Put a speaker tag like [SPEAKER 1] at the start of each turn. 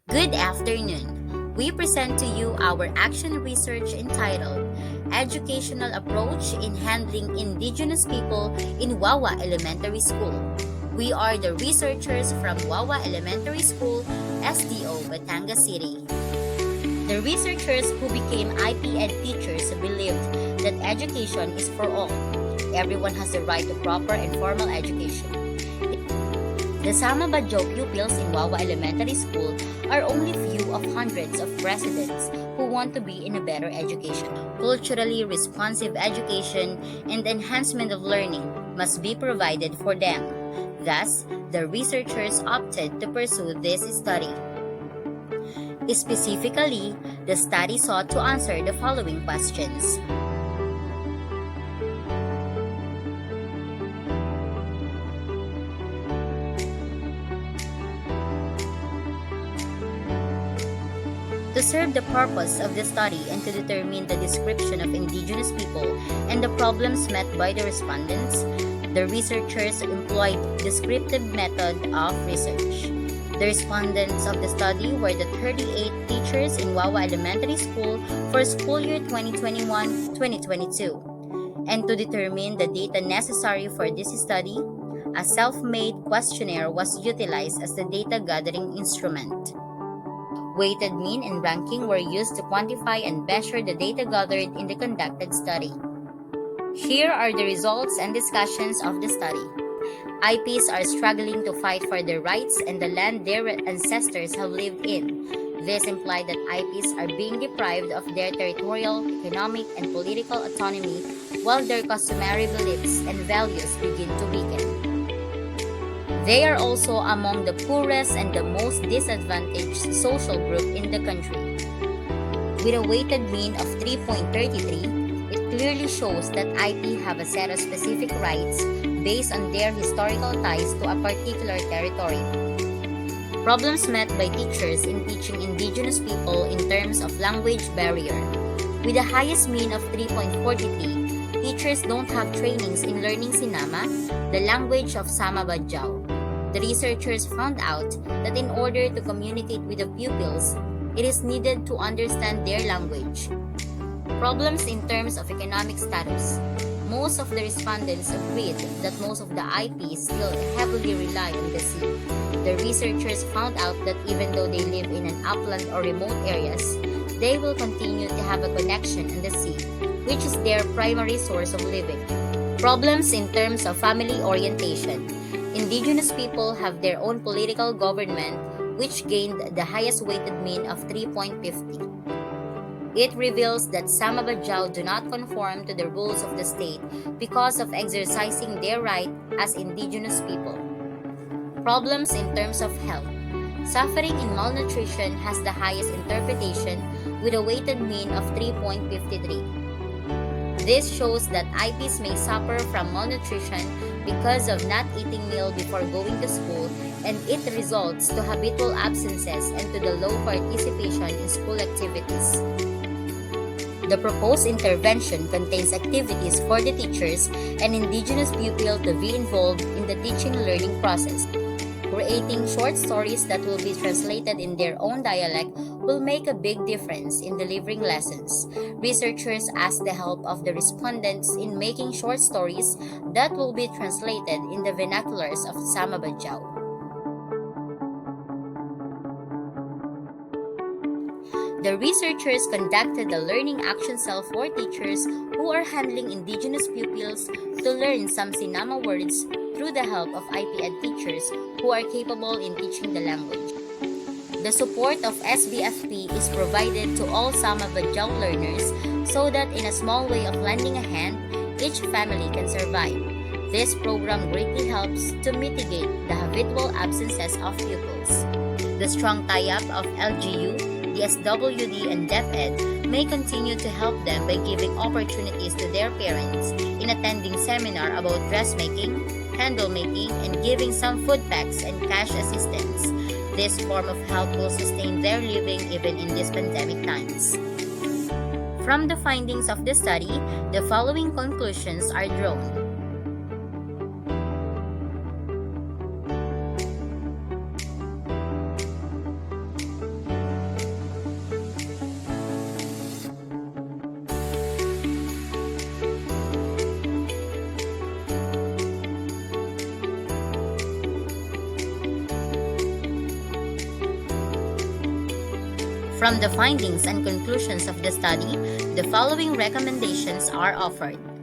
[SPEAKER 1] Good afternoon. We present to you our action research entitled Educational Approach in Handling Indigenous People in Wawa Elementary School. We are the researchers from Wawa Elementary School, SDO, Batangas City. The researchers who became IPED teachers believed that education is for all. Everyone has the right to proper and formal education. The Sama Badjo pupils in Wawa Elementary School are only few of hundreds of residents who want to be in a better education. Culturally responsive education and enhancement of learning must be provided for them. Thus, the researchers opted to pursue this study. Specifically, the study sought to answer the following questions. To serve the purpose of the study and to determine the description of indigenous people and the problems met by the respondents, the researchers employed descriptive method of research. The respondents of the study were the 38 teachers in Wawa Elementary School for school year 2021-2022. And to determine the data necessary for this study, a self-made questionnaire was utilized as the data gathering instrument. Weighted mean and ranking were used to quantify and measure the data gathered in the conducted study. Here are the results and discussions of the study. IPs are struggling to fight for their rights and the land their ancestors have lived in. This implies that IPs are being deprived of their territorial, economic, and political autonomy while their customary beliefs and values begin to weaken. They are also among the poorest and the most disadvantaged social group in the country. With a weighted mean of 3.33, it clearly shows that IP have a set of specific rights based on their historical ties to a particular territory. Problems met by teachers in teaching indigenous people in terms of language barrier. With the highest mean of 3.43, teachers don't have trainings in learning Sinama, the language of Sama Badjao. The researchers found out that in order to communicate with the pupils, it is needed to understand their language. Problems in terms of economic status. Most of the respondents agreed that most of the IPs still heavily rely on the sea. The researchers found out that even though they live in an upland or remote areas, they will continue to have a connection on the sea, which is their primary source of living. Problems in terms of family orientation. Indigenous people have their own political government, which gained the highest weighted mean of 3.50. It reveals that Sama Badjao do not conform to the rules of the state because of exercising their right as indigenous people. Problems in terms of health. Suffering in malnutrition has the highest interpretation with a weighted mean of 3.53. This shows that IPs may suffer from malnutrition because of not eating meal before going to school, and it results to habitual absences and to the low participation in school activities. The proposed intervention contains activities for the teachers and indigenous pupils to be involved in the teaching learning process. Creating short stories that will be translated in their own dialect will make a big difference in delivering lessons. Researchers asked the help of the respondents in making short stories that will be translated in the vernaculars of Sama Badjao. The researchers conducted a learning action cell for teachers who are handling indigenous pupils to learn some Sinama words through the help of IPED teachers who are capable in teaching the language. The support of SBFP is provided to all Sama Badjao learners so that in a small way of lending a hand, each family can survive. This program greatly helps to mitigate the habitual absences of pupils. The strong tie-up of LGU, the SWD, and DepEd may continue to help them by giving opportunities to their parents in attending seminar about dressmaking, candle making, and giving some food packs and cash assistance. This form of help will sustain their living even in these pandemic times. From the findings of the study, the following conclusions are drawn. From the findings and conclusions of the study, the following recommendations are offered.